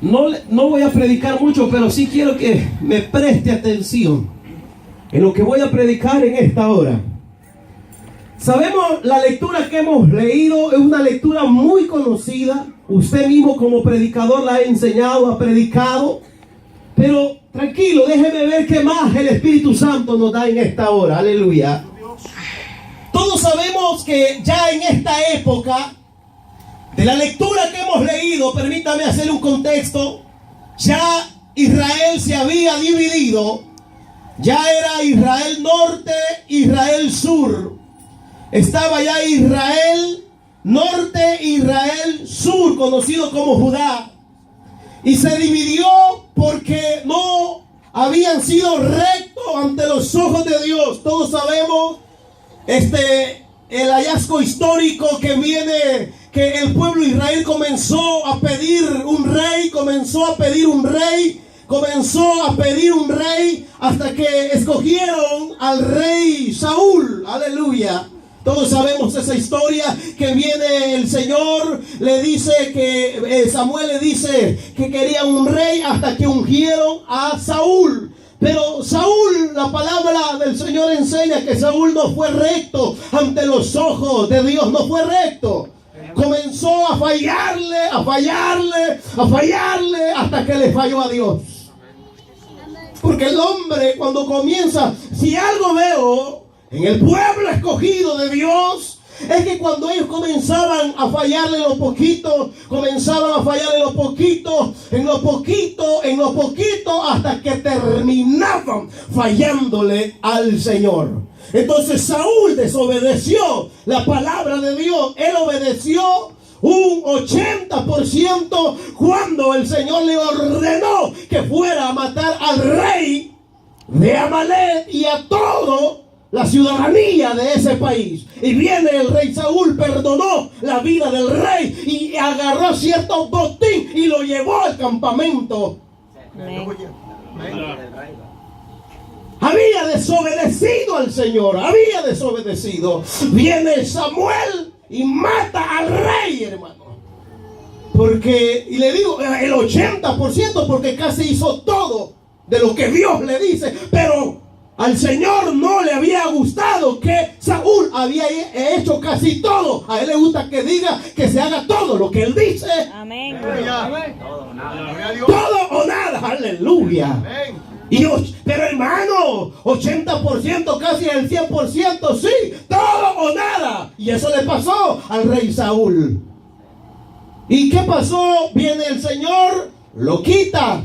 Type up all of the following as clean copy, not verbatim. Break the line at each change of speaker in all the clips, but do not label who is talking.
No voy a predicar mucho, pero sí quiero que me preste atención en lo que voy a predicar en esta hora. Sabemos, la lectura que hemos leído es una lectura muy conocida. Usted mismo como predicador la ha enseñado, ha predicado. Pero tranquilo, déjeme ver qué más el Espíritu Santo nos da en esta hora. Aleluya. Todos sabemos que ya en esta época de la lectura que hemos leído, permítame hacer un contexto, ya Israel se había dividido. Ya era Israel norte, Israel sur. Estaba ya Israel norte, Israel sur, conocido como Judá. Y se dividió porque no habían sido rectos ante los ojos de Dios. Todos sabemos el hallazgo histórico que viene, que el pueblo de Israel comenzó a pedir un rey, hasta que escogieron al rey Saúl. Aleluya. Todos sabemos esa historia, que viene el Señor, le dice que Samuel le dice que quería un rey hasta que ungieron a Saúl. Pero Saúl, la palabra del Señor enseña que Saúl no fue recto ante los ojos de Dios, no fue recto. Comenzó a fallarle hasta que le falló a Dios. Porque el hombre cuando comienza, si algo veo en el pueblo escogido de Dios, es que cuando ellos comenzaban a fallarle en lo poquito, hasta que terminaban fallándole al Señor. Entonces Saúl desobedeció la palabra de Dios. Él obedeció un 80% cuando el Señor le ordenó que fuera a matar al rey de Amalek y a todo la ciudadanía de ese país. Y viene el rey Saúl, perdonó la vida del rey y agarró cierto botín y lo llevó al campamento. Había desobedecido al Señor, Viene Samuel y mata al rey, hermano. Porque, y le digo, el 80%, porque casi hizo todo de lo que Dios le dice, pero al Señor no le había gustado que Saúl había hecho casi todo. A él le gusta que diga que se haga todo lo que él dice.
Amén.
Todo o nada. Aleluya. Amén. Pero hermano, 80%, casi el 100%, sí, todo o nada. Y eso le pasó al rey Saúl. ¿Y qué pasó? Viene el Señor, lo quita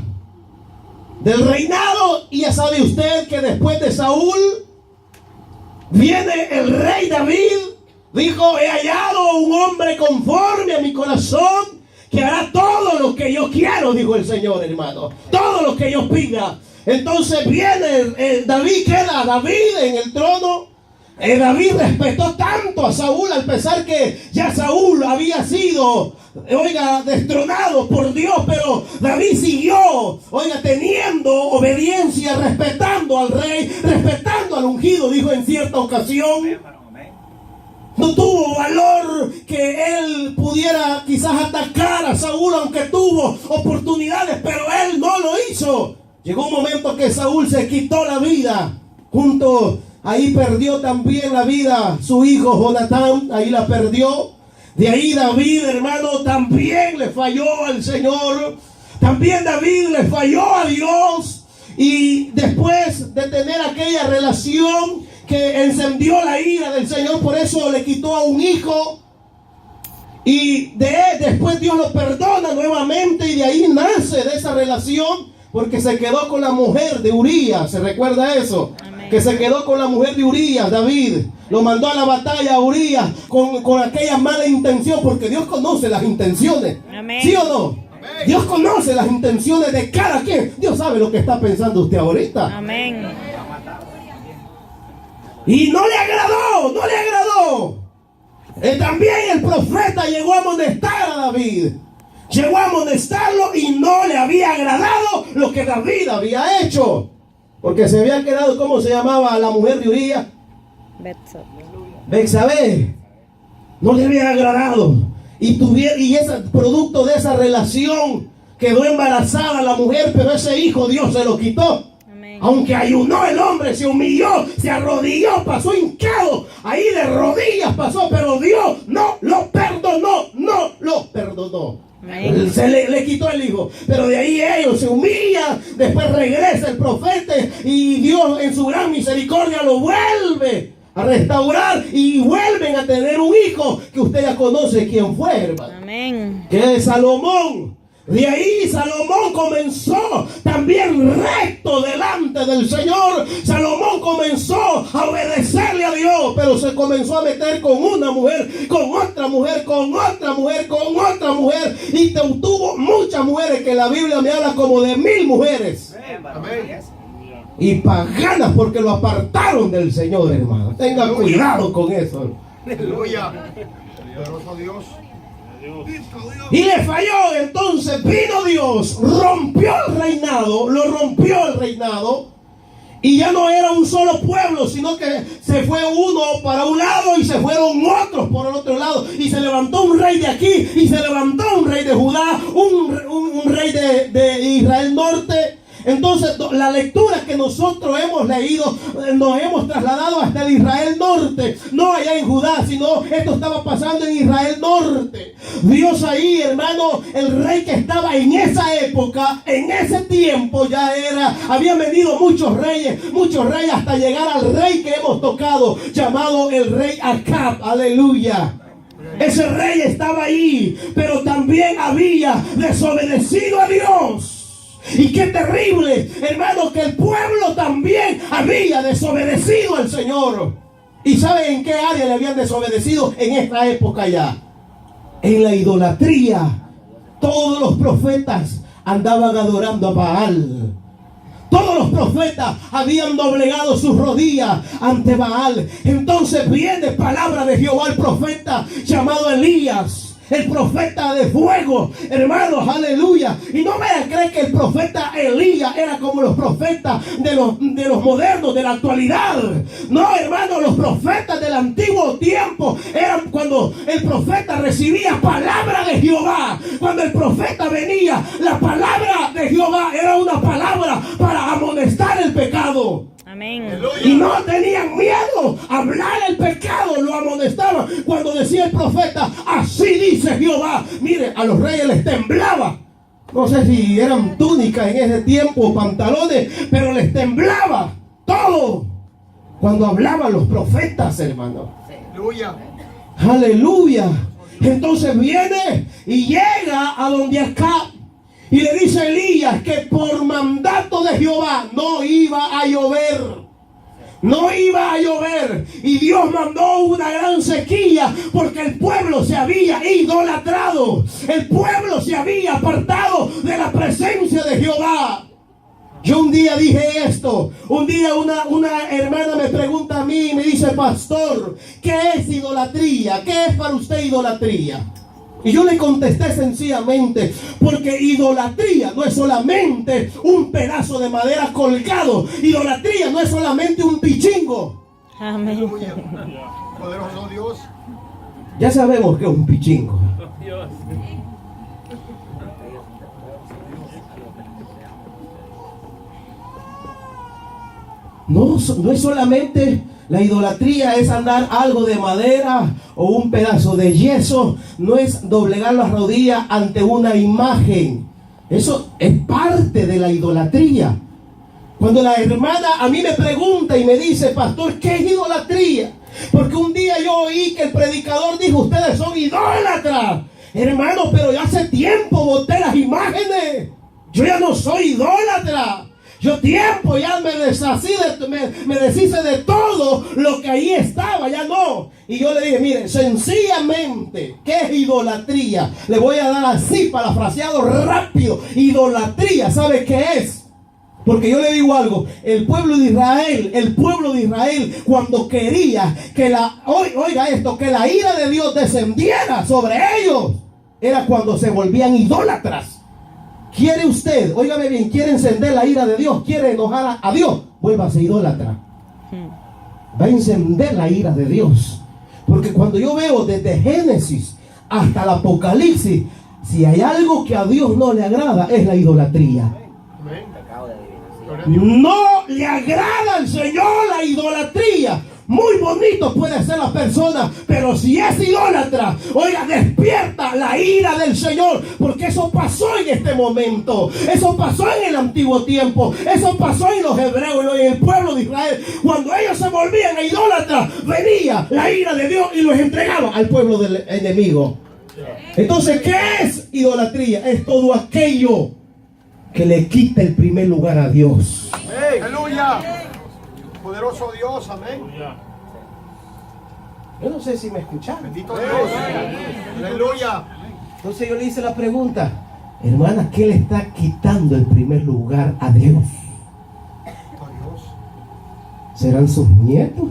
del reinado, y ya sabe usted que después de Saúl viene el rey David. Dijo: he hallado un hombre conforme a mi corazón, que hará todo lo que yo quiero, dijo el Señor, hermano, todo lo que yo pida. Entonces viene David, queda David en el trono. David respetó tanto a Saúl, al pesar que ya Saúl había sido, destronado por Dios, pero David siguió, teniendo obediencia, respetando al rey, respetando al ungido. Dijo en cierta ocasión, no tuvo valor que él pudiera quizás atacar a Saúl, aunque tuvo oportunidades, pero él no lo hizo. Llegó un momento que Saúl se quitó la vida, ahí perdió también la vida su hijo Jonatán, ahí la perdió. De ahí David, hermano, también le falló al Señor. También David le falló a Dios. Y después de tener aquella relación que encendió la ira del Señor, por eso le quitó a un hijo. Y después Dios lo perdona nuevamente, y de ahí nace de esa relación, porque se quedó con la mujer de Urías. ¿Se recuerda eso? Amén. Que se quedó con la mujer de Urías. David lo mandó a la batalla a Urías con aquella mala intención, porque Dios conoce las intenciones. Amén. ¿Sí o no? Amén. Dios conoce las intenciones de cada quien. Dios sabe lo que está pensando usted ahorita. Amén. Y no le agradó. También el profeta llegó a amonestar a David. Llegó a amonestarlo y no le había agradado lo que David había hecho. Porque se había quedado, ¿cómo se llamaba la mujer de Urías? Betsabé. No le había agradado. Y ese producto de esa relación quedó embarazada la mujer, pero ese hijo Dios se lo quitó. Aunque ayunó el hombre, se humilló, se arrodilló, pasó hincado, ahí de rodillas pasó, pero Dios no lo perdonó, no lo perdonó. Se le quitó el hijo, pero de ahí ellos se humillan, después regresa el profeta y Dios en su gran misericordia lo vuelve a restaurar y vuelven a tener un hijo que usted ya conoce quién fue, hermano. Amén. Que es Salomón. De ahí Salomón comenzó también recto delante del Señor. Salomón comenzó a obedecerle a Dios, pero se comenzó a meter con una mujer, con otra mujer, con otra mujer, con otra mujer, y tuvo muchas mujeres, que la Biblia me habla como de 1000 mujeres. Amén. Y paganas, porque lo apartaron del Señor, hermano. Tenga cuidado con eso. Aleluya. Poderoso Dios. Y le falló. Entonces vino Dios, rompió el reinado, lo rompió el reinado, y ya no era un solo pueblo, sino que se fue uno para un lado y se fueron otros por el otro lado, y se levantó un rey de aquí y se levantó un rey de Judá, un rey de Israel norte. Entonces la lectura que nosotros hemos leído, nos hemos trasladado hasta el Israel norte, no allá en Judá, sino esto estaba pasando en Israel norte. Dios ahí, hermano, el rey que estaba en esa época, en ese tiempo ya había venido muchos reyes hasta llegar al rey que hemos tocado, llamado el rey Acab. Aleluya. Ese rey estaba ahí, pero también había desobedecido a Dios. Y qué terrible, hermano, que el pueblo también había desobedecido al Señor. ¿Y saben en qué área le habían desobedecido en esta época ya? En la idolatría. Todos los profetas andaban adorando a Baal. Todos los profetas habían doblegado sus rodillas ante Baal. Entonces viene palabra de Jehová al profeta llamado Elías, el profeta de fuego, hermanos, aleluya. Y no me creer que el profeta Elías era como los profetas de los modernos, de la actualidad. No, hermanos, los profetas del antiguo tiempo eran cuando el profeta recibía palabra de Jehová. Cuando el profeta venía, la palabra de Jehová era una palabra para amonestar el pecado. Amén. Y no tenían miedo a hablar el pecado, lo amonestaban. Cuando decía el profeta, así dice Jehová, mire, a los reyes les temblaba. No sé si eran túnicas en ese tiempo, pantalones, pero les temblaba todo cuando hablaban los profetas, hermano. Aleluya. Aleluya. Entonces viene y llega a donde acá. Y le dice a Elías que por mandato de Jehová no iba a llover. No iba a llover. Y Dios mandó una gran sequía porque el pueblo se había idolatrado. El pueblo se había apartado de la presencia de Jehová. Yo un día dije esto. Un día una hermana me pregunta a mí y me dice, pastor, ¿qué es idolatría? ¿Qué es para usted idolatría? Y yo le contesté sencillamente, porque idolatría no es solamente un pedazo de madera colgado. Idolatría no es solamente un pichingo. Amén. Poderoso Dios. Ya sabemos que es un pichingo. No es solamente la idolatría, es andar algo de madera o un pedazo de yeso. No es doblegar las rodillas ante una imagen. Eso es parte de la idolatría. Cuando la hermana a mí me pregunta y me dice, pastor, ¿qué es idolatría? Porque un día yo oí que el predicador dijo, ustedes son idólatras. Hermano, pero ya hace tiempo boté las imágenes. Yo ya no soy idólatra. Yo tiempo ya me deshice de todo lo que ahí estaba, ya no. Y yo le dije, mire, sencillamente, ¿qué es idolatría? Le voy a dar así, parafraseado rápido. Idolatría, ¿sabe qué es? Porque yo le digo algo, el pueblo de Israel, cuando quería que oiga esto, que la ira de Dios descendiera sobre ellos, era cuando se volvían idólatras. ¿Quiere usted, óigame bien, quiere encender la ira de Dios, quiere enojar a Dios? Vuélvase idólatra. Va a encender la ira de Dios. Porque cuando yo veo desde Génesis hasta el Apocalipsis, si hay algo que a Dios no le agrada, es la idolatría. No le agrada al Señor la idolatría. Muy bonito puede ser la persona, pero si es idólatra, oiga, despierta la ira del Señor, porque eso pasó en este momento, eso pasó en el antiguo tiempo, eso pasó en los hebreos, en el pueblo de Israel. Cuando ellos se volvían a idólatras, venía la ira de Dios y los entregaba al pueblo del enemigo. Entonces, ¿qué es idolatría? Es todo aquello que le quita el primer lugar a Dios.
¡Aleluya! Poderoso Dios, amén.
Yo no sé si me escucharon.
Bendito Dios. Aleluya.
Entonces yo le hice la pregunta, hermana, ¿qué le está quitando el primer lugar a Dios? ¿Serán sus nietos?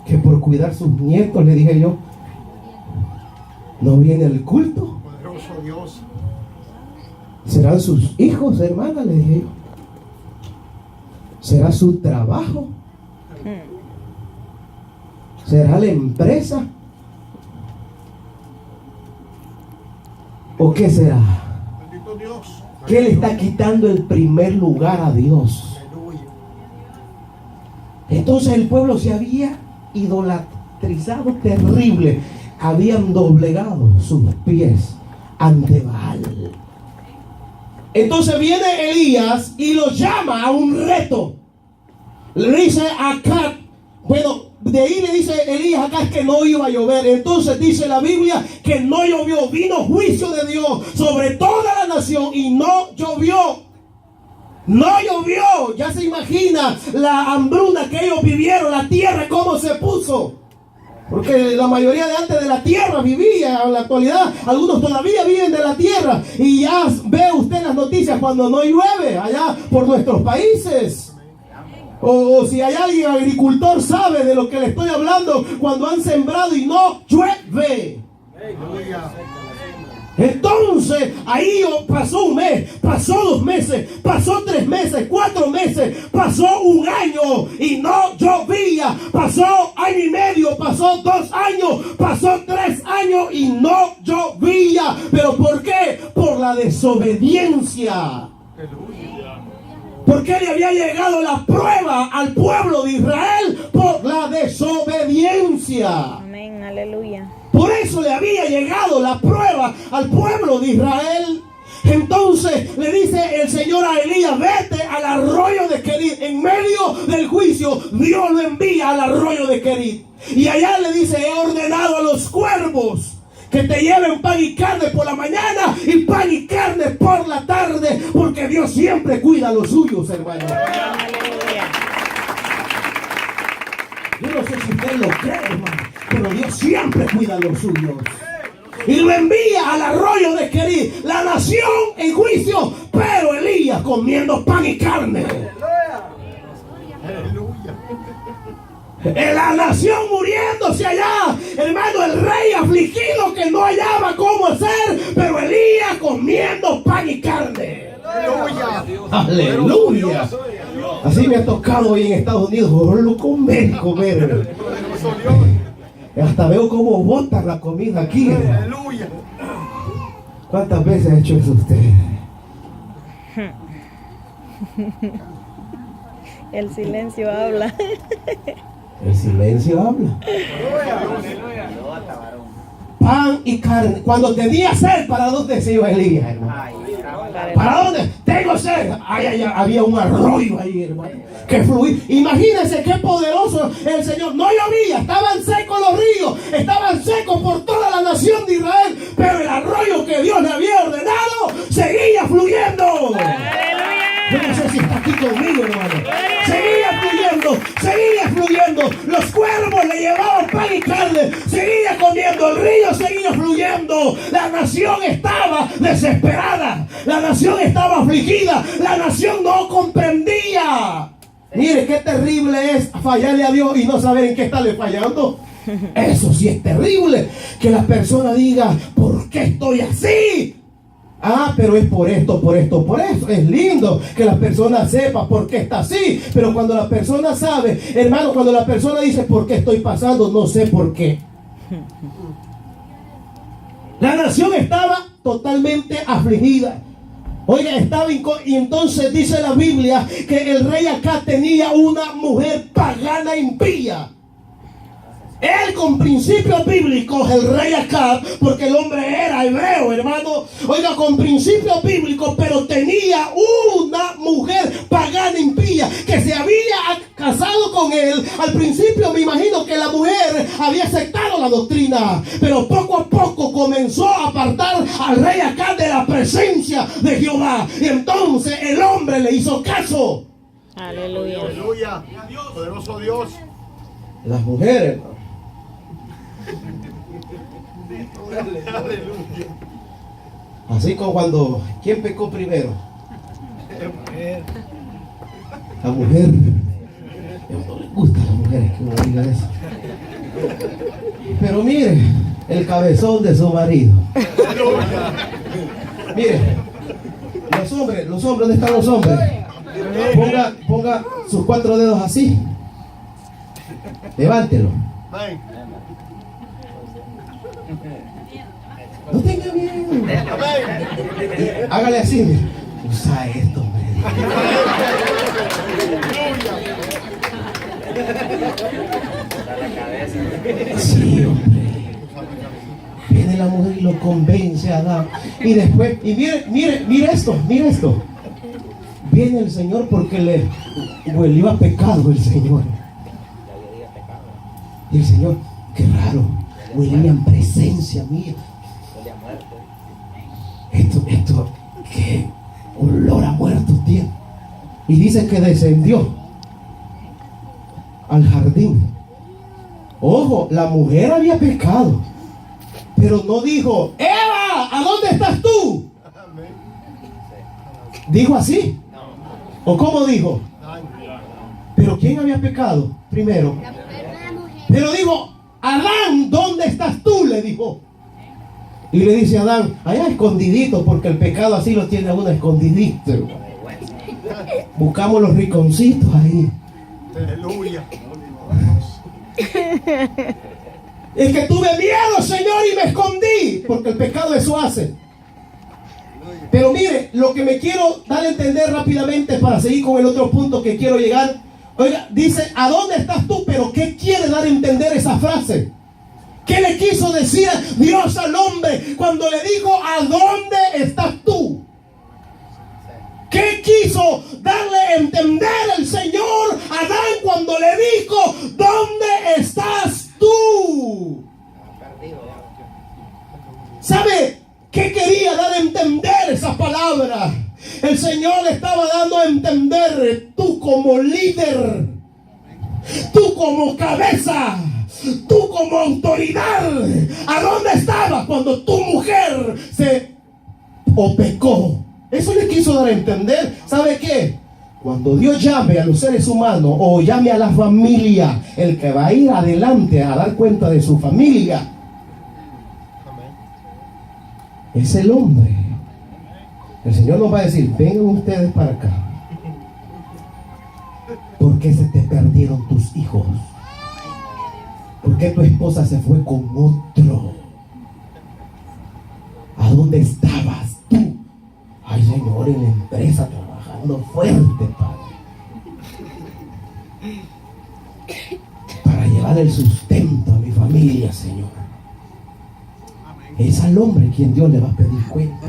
Que por cuidar sus nietos, le dije yo, no viene al culto.
Poderoso Dios.
¿Serán sus hijos, hermana? Le dije yo. ¿Será su trabajo? ¿Será la empresa? ¿O qué será?
Bendito Dios.
¿Qué le está quitando el primer lugar a Dios?
Aleluya.
Entonces el pueblo se había idolatrizado terrible. Habían doblegado sus pies ante Baal. Entonces viene Elías y lo llama a un reto. Le dice a Acab, bueno, de ahí le dice Elías a Acab que no iba a llover. Entonces dice la Biblia que no llovió. Vino juicio de Dios sobre toda la nación y no llovió. No llovió. Ya se imagina la hambruna que ellos vivieron, la tierra cómo se puso. Porque la mayoría de antes de la tierra vivía. En la actualidad algunos todavía viven de la tierra. Y ya ve usted las noticias cuando no llueve allá por nuestros países. O si hay alguien agricultor sabe de lo que le estoy hablando. Cuando han sembrado y no llueve. Entonces ahí pasó un mes, pasó 2 meses, pasó 3 meses, 4 meses, pasó un año y no llovía, pasó año y medio, pasó 2 años, pasó 3 años y no llovía. ¿Pero por qué? Por la desobediencia. ¿Por qué le había llegado la prueba al pueblo de Israel? Por la desobediencia.
Amén, aleluya.
Por eso le había llegado la prueba al pueblo de Israel. Entonces le dice el Señor a Elías, vete al arroyo de Querit. En medio del juicio, Dios lo envía al arroyo de Querit. Y allá le dice, he ordenado a los cuervos que te lleven pan y carne por la mañana y pan y carne por la tarde, porque Dios siempre cuida a los suyos, hermano. Yo no sé si usted lo cree, hermano, pero Dios siempre cuida a los suyos. Y lo envía al arroyo de Querit, la nación en juicio, pero Elías comiendo pan y carne. La nación muriéndose allá, hermano, el rey afligido que no hallaba cómo hacer, pero Elías comiendo pan y carne. Aleluya. Así me ha tocado hoy en Estados Unidos, comer. Hasta veo cómo botan la comida aquí. ¿Cuántas veces ha hecho eso usted?
El silencio habla.
El silencio habla. Pan y carne. Cuando tenía sed, ¿para dónde se iba Elías, hermano? ¿Para dónde? Tengo sed. Había un arroyo ahí, hermano, que fluía. Imagínense qué poderoso el Señor. No llovía, estaban secos los ríos, estaban secos por toda la nación de Israel, pero el arroyo que Dios le había ordenado seguía fluyendo. Yo no sé si está aquí conmigo, hermano. Seguía fluyendo. Los cuervos le llevaban pan y carne. Seguía comiendo. El río seguía fluyendo. La nación estaba desesperada. La nación estaba afligida. La nación no comprendía. Mire, qué terrible es fallarle a Dios y no saber en qué estarle fallando. Eso sí es terrible. Que la persona diga, ¿por qué estoy así? Ah, pero es por esto. Es lindo que la persona sepa por qué está así. Pero cuando la persona sabe, hermano, cuando la persona dice, ¿por qué estoy pasando? No sé por qué. La nación estaba totalmente afligida. Oiga, y entonces dice la Biblia que el rey Acab tenía una mujer pagana impía. Él, con principios bíblicos, el rey Acab, porque el hombre era hebreo, hermano, oiga, con principios bíblicos, pero tenía una mujer pagana impía que se había casado con él. Al principio me imagino que la mujer había aceptado la doctrina, pero poco a poco comenzó a apartar al rey Acab de la presencia de Jehová, y entonces el hombre le hizo caso.
Aleluya.
Aleluya. Poderoso Dios.
Las mujeres, hermano. Así como cuando, ¿quién pecó primero? La mujer. No le gusta a las mujeres que uno diga eso. Pero mire, el cabezón de su marido. Mire, los hombres, ¿dónde están los hombres? Ponga sus 4 dedos así. Levántelo.
Amén.
No tenga miedo.
Amén.
Hágale así. Usa esto, hombre. Sí, hombre. Viene la mujer y lo convence a Adán. Y después, y mire esto. Viene el Señor porque le huelió a pecado el Señor. Y el Señor, qué raro, huele en presencia mía. Esto, qué olor a muerto tiene. Y dice que descendió al jardín. Ojo, la mujer había pecado, pero no dijo, Eva, ¿a dónde estás tú? ¿Dijo así? ¿O cómo dijo? ¿Pero quién había pecado primero? Pero dijo, Adán, ¿dónde estás tú? Le dijo. Y le dice a Adán, allá escondidito, porque el pecado así lo tiene a uno escondidito. Buscamos los rinconcitos ahí.
Aleluya.
Es que tuve miedo, Señor, y me escondí, porque el pecado eso hace. Pero mire, lo que me quiero dar a entender rápidamente para seguir con el otro punto que quiero llegar. Oiga, dice, ¿a dónde estás tú? Pero ¿qué quiere dar a entender esa frase? ¿Qué le quiso decir Dios al hombre cuando le dijo, ¿a dónde estás tú? ¿Qué quiso darle a entender el Señor a Adán cuando le dijo, ¿dónde estás tú? ¿Sabe qué quería dar a entender esa palabra? El Señor le estaba dando a entender, tú como líder, tú como cabeza, tú como autoridad, ¿a dónde estabas cuando tu mujer se pecó? Eso le quiso dar a entender. ¿Sabe qué? Cuando Dios llame a los seres humanos o llame a la familia, el que va a ir adelante a dar cuenta de su familia es el hombre. El Señor nos va a decir, vengan ustedes para acá. ¿Por qué se te perdieron tus hijos? ¿Por qué tu esposa se fue con otro? ¿A dónde estabas tú? Ay, Señor, en la empresa trabajando fuerte, Padre, para llevar el sustento a mi familia, Señor. Es al hombre quien Dios le va a pedir cuenta.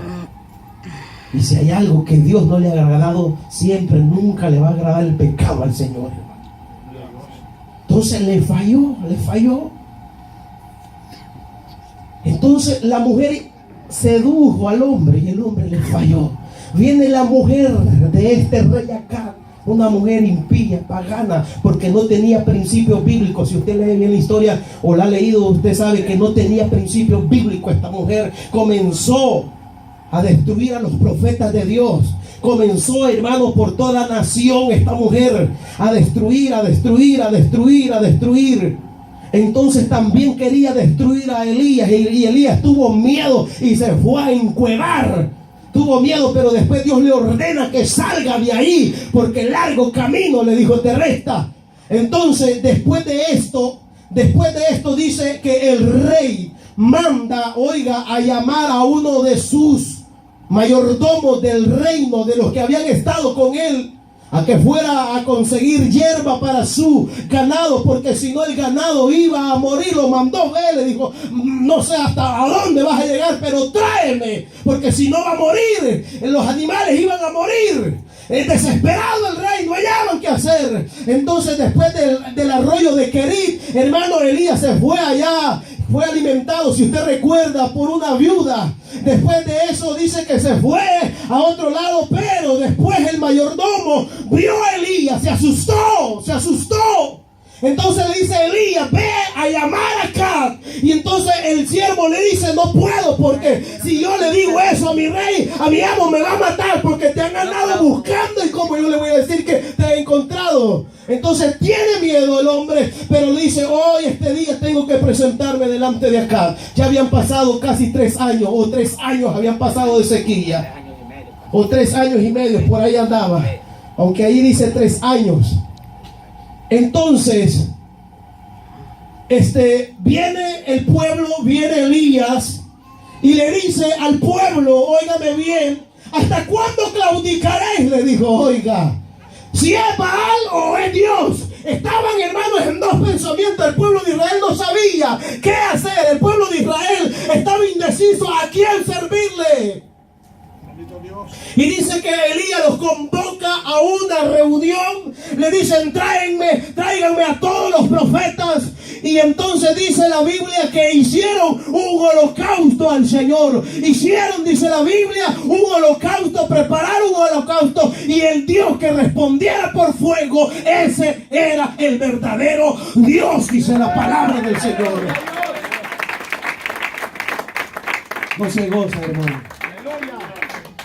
Y si hay algo que Dios no le ha agradado, siempre, nunca le va a agradar el pecado al Señor. Entonces le falló. Entonces la mujer sedujo al hombre y el hombre le falló. Viene la mujer de este rey acá, una mujer impía, pagana, porque no tenía principios bíblicos. Si usted lee bien la historia o la ha leído, usted sabe que no tenía principios bíblicos. Esta mujer comenzó a destruir a los profetas de Dios. Comenzó, hermano, por toda la nación esta mujer a destruir. Entonces también quería destruir a Elías, y Elías tuvo miedo y se fue a encuevar. Tuvo miedo, pero después Dios le ordena que salga de ahí, porque largo camino, le dijo, te resta. Entonces después de esto dice que el rey manda, oiga, a llamar a uno de sus mayordomos del reino, de los que habían estado con él, a que fuera a conseguir hierba para su ganado, porque si no el ganado iba a morir. Lo mandó ver, le dijo: no sé hasta a dónde vas a llegar, pero tráeme, porque si no va a morir, los animales iban a morir. Desesperado el rey, no hallaban qué hacer. Entonces, después del arroyo de Querit, hermano, Elías se fue allá. Fue alimentado, si usted recuerda, por una viuda. Después de eso dice que se fue a otro lado, pero después el mayordomo vio a Elías, se asustó. Entonces le dice: Elías, ve a llamar acá. Y entonces el siervo le dice: no puedo, porque si yo le digo eso a mi rey, a mi amo me va a matar, porque te han andado buscando, y como yo le voy a decir que te he encontrado. Entonces tiene miedo el hombre, pero le dice: hoy, este día, tengo que presentarme delante de acá. Ya habían pasado casi 3 años, o 3 años habían pasado de sequía, o 3 años y medio, por ahí andaba, aunque ahí dice 3 años. Entonces, viene el pueblo, viene Elías y le dice al pueblo: óigame bien, ¿hasta cuándo claudicaréis? Le dijo: oiga, si es Baal o es Dios. Estaban, hermanos, en dos pensamientos. El pueblo de Israel no sabía qué hacer. El pueblo de Israel estaba indeciso a quién servirle. Y dice que Elías los convoca a una reunión. Le dicen: tráiganme a todos los profetas. Y entonces dice la Biblia que hicieron un holocausto al Señor. Hicieron, dice la Biblia, un holocausto, prepararon un holocausto. Y el Dios que respondiera por fuego, ese era el verdadero Dios, dice la palabra del Señor. No se goza, hermano.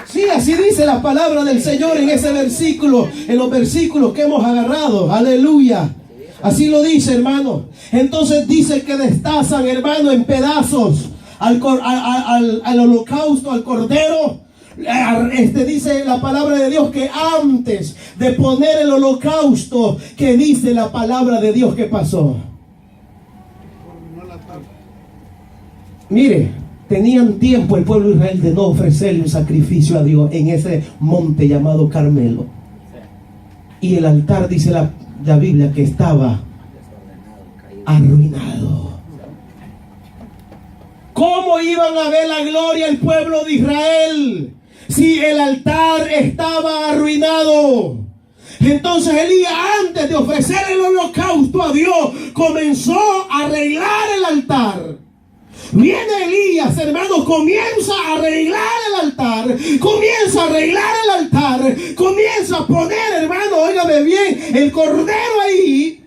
Sí, así dice la palabra del Señor en ese versículo, en los versículos que hemos agarrado. Aleluya. Así lo dice, hermano. Entonces dice que destazan, hermano, en pedazos al holocausto, al cordero. Dice la palabra de Dios que antes de poner el holocausto, que dice la palabra de Dios que pasó. Mire, tenían tiempo el pueblo de Israel de no ofrecerle un sacrificio a Dios en ese monte llamado Carmelo. Y el altar, dice la Biblia, que estaba arruinado. ¿Cómo iban a ver la gloria el pueblo de Israel si el altar estaba arruinado? Entonces Elías, antes de ofrecer el holocausto a Dios, comenzó a arreglar el altar. Viene Elías, hermano, comienza a arreglar el altar, comienza a poner, hermano, óigame bien, el cordero ahí.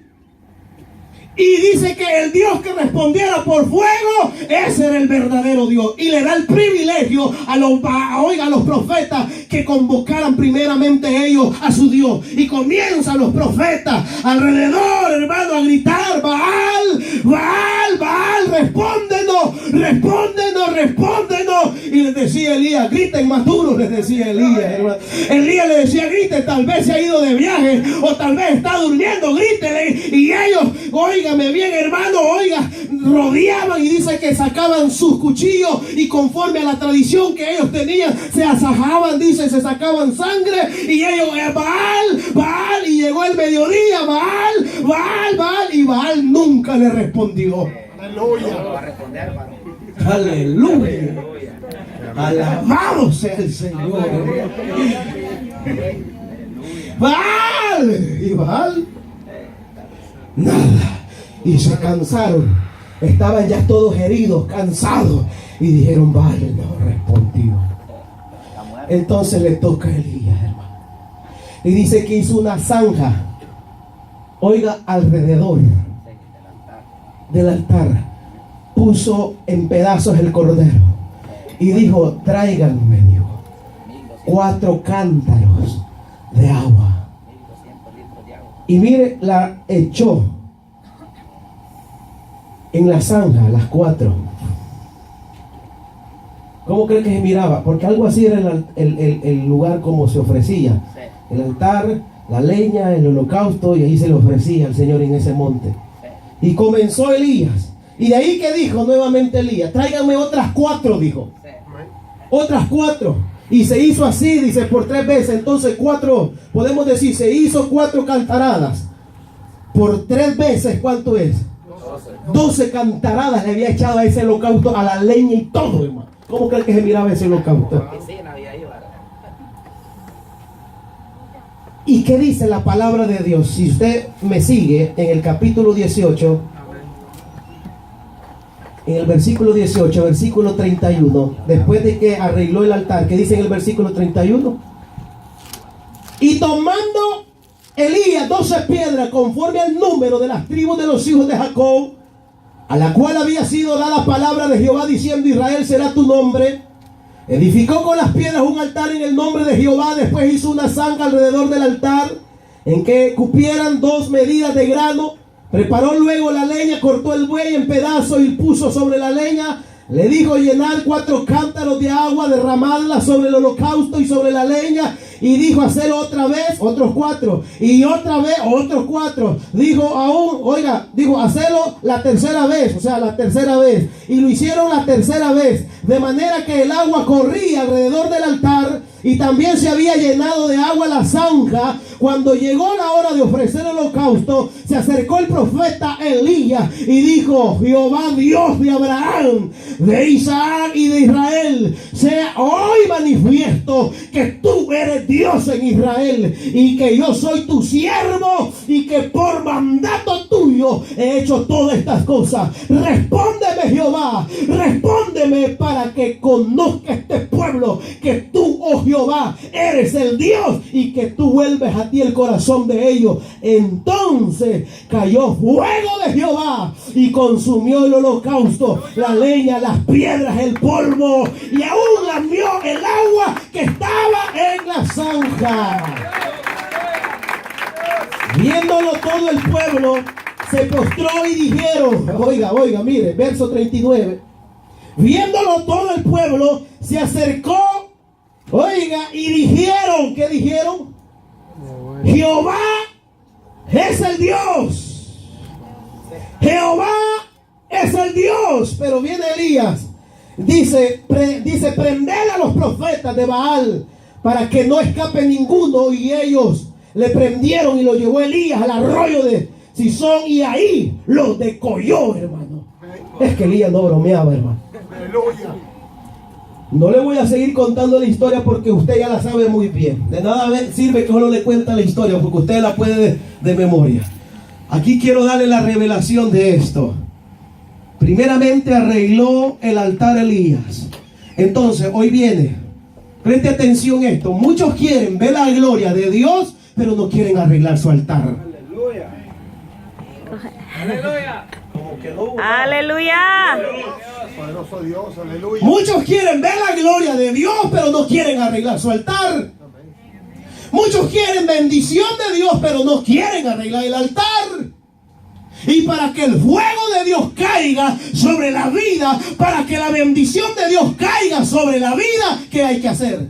Y dice que el Dios que respondiera por fuego, ese era el verdadero Dios. Y le da el privilegio a los profetas que convocaran primeramente ellos a su Dios. Y comienzan los profetas alrededor, hermano, a gritar: Baal, Baal, Baal, respóndenos. Y les decía Elías: griten más duro, les decía Elías, hermano. Elías le decía: griten, tal vez se ha ido de viaje, o tal vez está durmiendo, grítele. Y ellos, óigame bien, hermano, rodeaban, y dice que sacaban sus cuchillos, y conforme a la tradición que ellos tenían, se asajaban, dice, se sacaban sangre, y ellos: Baal, Baal. Y llegó el mediodía: Baal, Baal, Baal. Y Baal nunca le respondió. Aleluya. Alabado sea el Señor. Baal. Y Baal, nada. Y se cansaron. Estaban ya todos heridos, cansados. Y dijeron: Baal no respondió. Entonces le toca a Elías, hermano. Y dice que hizo una zanja, oiga, alrededor del altar. Puso en pedazos el cordero. Y dijo: tráiganme, dijo, 4 cántaros de agua. Y mire, la echó en la zanja, las 4. ¿Cómo cree que se miraba? Porque algo así era el lugar como se ofrecía. El altar, la leña, el holocausto, y ahí se le ofrecía al Señor en ese monte. Y comenzó Elías. Y de ahí que dijo nuevamente Elías, tráiganme otras 4, dijo. Otras 4. Y se hizo así, dice, por 3 veces. Entonces 4, podemos decir, se hizo 4 cantaradas. Por 3 veces, ¿cuánto es? 12 cantaradas le había echado a ese holocausto, a la leña y todo, hermano. ¿Cómo cree que se miraba ese holocausto? ¿Y qué dice la palabra de Dios? Si usted me sigue en el capítulo 18, en el versículo 18, versículo 31, después de que arregló el altar, ¿qué dice en el versículo 31? Y tomando Elías 12 piedras conforme al número de las tribus de los hijos de Jacob, a la cual había sido dada palabra de Jehová diciendo, Israel será tu nombre, edificó con las piedras un altar en el nombre de Jehová. Después hizo una zanja alrededor del altar en que cupieran 2 medidas de grano. Preparó luego la leña, cortó el buey en pedazos y puso sobre la leña. Le dijo llenar 4 cántaros de agua, derramarla sobre el holocausto y sobre la leña. Y dijo hacer otra vez, otros 4. Y otra vez, otros 4. Dijo aún, oiga, dijo hacerlo la tercera vez, o sea, la tercera vez. Y lo hicieron la tercera vez. De manera que el agua corría alrededor del altar. Y también se había llenado de agua la zanja. Cuando llegó la hora de ofrecer el holocausto, se acercó el profeta Elías y dijo, Jehová Dios de Abraham, de Isaac y de Israel, sea hoy manifiesto que tú eres Dios en Israel y que yo soy tu siervo y que por mandato tuyo he hecho todas estas cosas. Respóndeme, Jehová, respóndeme para que conozca este pueblo que tú, oh Jehová, eres el Dios y que tú vuelves a ti el corazón de ellos. Entonces cayó fuego de Jehová y consumió el holocausto, la leña, las piedras, el polvo, y aún lamió el agua que estaba en la zanja. Viéndolo todo el pueblo, se postró y dijeron, oiga, mire, verso 39. Viéndolo todo el pueblo, se acercó, oiga, y dijeron, ¿qué dijeron? Jehová es el Dios. Jehová es el Dios. Pero viene Elías, dice, prended a los profetas de Baal para que no escape ninguno. Y ellos le prendieron y lo llevó Elías al arroyo de Sison y ahí lo decolló, hermano. Es que Elías no bromeaba, hermano.
Aleluya.
No le voy a seguir contando la historia porque usted ya la sabe muy bien. De nada sirve que uno le cuente la historia porque usted la puede de memoria. Aquí quiero darle la revelación de esto. Primeramente arregló el altar Elías. Entonces hoy viene, preste atención a esto. Muchos quieren ver la gloria de Dios, pero no quieren arreglar su altar.
Aleluya. Aleluya.
Como que no.
Aleluya.
Poderoso Dios, aleluya.
Muchos quieren ver la gloria de Dios, pero no quieren arreglar su altar. Muchos quieren bendición de Dios, pero no quieren arreglar el altar. Y para que el fuego de Dios caiga sobre la vida, para que la bendición de Dios caiga sobre la vida, ¿qué hay que hacer?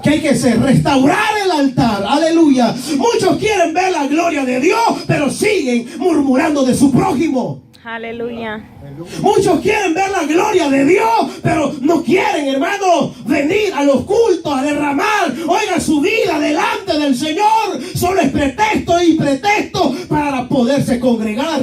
¿Qué hay que hacer? Restaurar el altar. Aleluya. Muchos quieren ver la gloria de Dios, pero siguen murmurando de su prójimo.
Aleluya.
Muchos quieren ver la gloria de Dios, pero no quieren, hermano, venir a los cultos, a derramar, oiga, su vida delante del Señor. Solo es pretexto y pretexto para poderse congregar.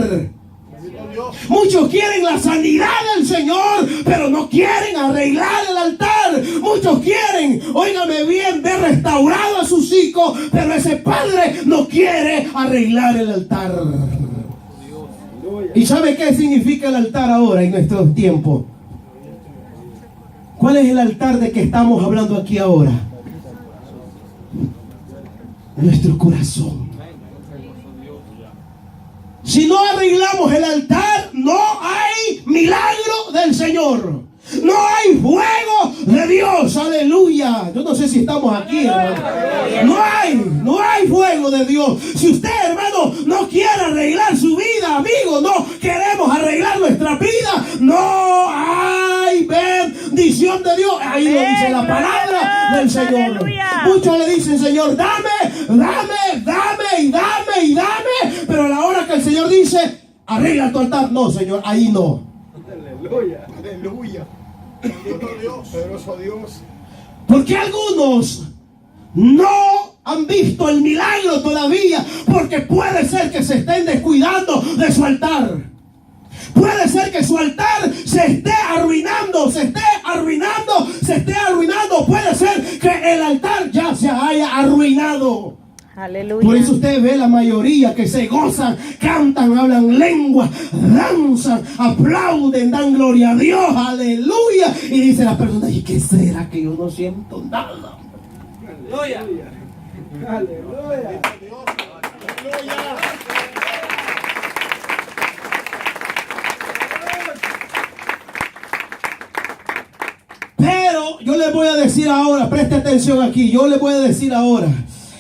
Muchos quieren la sanidad del Señor, pero no quieren arreglar el altar. Muchos quieren, óigame bien, ver restaurado a sus hijos, pero ese padre no quiere arreglar el altar. ¿Y sabe qué significa el altar ahora en nuestros tiempos? ¿Cuál es el altar de que estamos hablando aquí ahora? Nuestro corazón. Si no arreglamos el altar, no hay milagro del Señor. No hay fuego de Dios, aleluya. Yo no sé si estamos aquí, hermano. No hay fuego de Dios. Si usted, hermano, no quiere arreglar su vida, amigo, no queremos arreglar nuestra vida, no hay bendición de Dios. Ahí lo dice la palabra del Señor. Muchos le dicen, Señor, dame, y dame. Pero a la hora que el Señor dice, arregla tu altar. No, Señor, ahí no.
Aleluya. Aleluya. Bendito Dios. Poderoso Dios.
Porque algunos no han visto el milagro todavía, porque puede ser que se estén descuidando de su altar. Puede ser que su altar se esté arruinando, se esté arruinando. Puede ser que el altar ya se haya arruinado.
Aleluya.
Por eso usted ve la mayoría que se gozan, cantan, hablan lengua, danzan, aplauden, dan gloria a Dios, aleluya. Y dice la persona, ¿y qué será que yo no siento nada?
Aleluya.
Aleluya.
Pero yo le voy a decir ahora, preste atención aquí, yo le voy a decir ahora,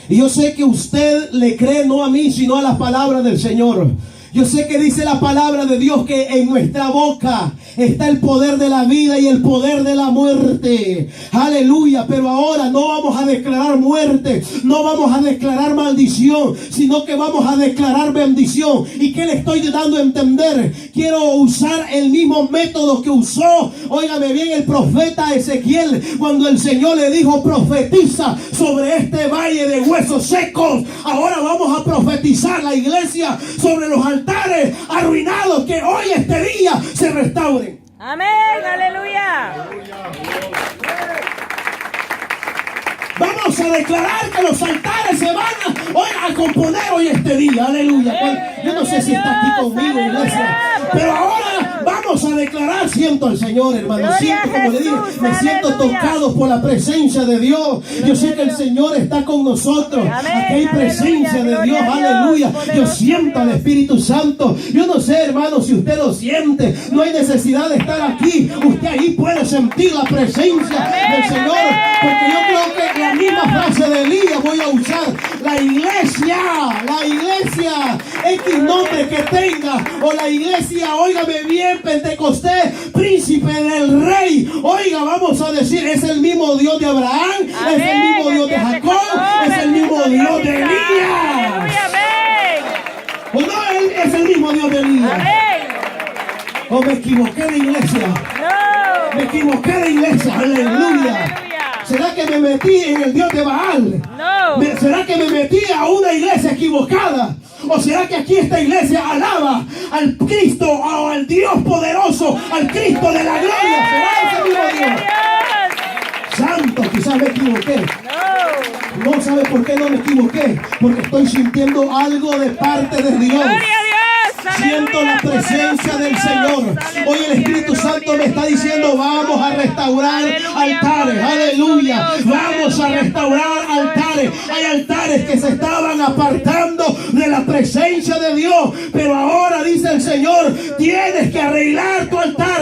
y yo sé que usted le cree no a mí, sino a las palabras del Señor. Yo sé que dice la palabra de Dios que en nuestra boca está el poder de la vida y el poder de la muerte. Aleluya. Pero ahora no vamos a declarar muerte, no vamos a declarar maldición, sino que vamos a declarar bendición. ¿Y qué le estoy dando a entender? Quiero usar el mismo método que usó, óigame bien, el profeta Ezequiel, cuando el Señor le dijo: profetiza sobre este valle de huesos secos. Ahora vamos a profetizar, la iglesia, sobre los altares arruinados, que hoy este día se restauren.
Amén, aleluya.
Vamos a declarar que los altares se van a componer hoy este día, aleluya. Yo no sé si está aquí conmigo, iglesia, pero ahora vamos a declarar. Siento al Señor, hermano, siento, como le digo, me siento tocado por la presencia de Dios. Yo sé que el Señor está con nosotros. Aquí hay presencia de Dios, aleluya. Yo siento al Espíritu Santo. Yo no sé, hermano, si usted lo siente. No hay necesidad de estar aquí. Usted ahí puede sentir la presencia del Señor, porque yo creo que la misma frase de Elías voy a usar. La iglesia, X nombre que tenga, o la iglesia, óigame bien, Pentecostés, príncipe del rey, oiga, vamos a decir, es el mismo Dios de Abraham, es el mismo Dios de Jacob, es el mismo Dios de Elías. ¿O no? Él es el mismo Dios de Elías. ¿O me equivoqué de iglesia? Me equivoqué de iglesia, aleluya. ¿Será que me metí en el Dios de Baal?
No.
¿Será que me metí a una iglesia equivocada? ¿O será que aquí esta iglesia alaba al Cristo o al Dios poderoso, al Cristo de la gloria? ¿Será ese mismo Dios? Santo, quizás me equivoqué. No, ¿sabe por qué no me equivoqué? Porque estoy sintiendo algo de parte de Dios. Siento la presencia del Señor. Hoy el Espíritu Santo me está diciendo: vamos a restaurar altares. Aleluya. Vamos a restaurar altares. Hay altares que se estaban apartando de la presencia de Dios, pero ahora dice el Señor: tienes que arreglar tu altar.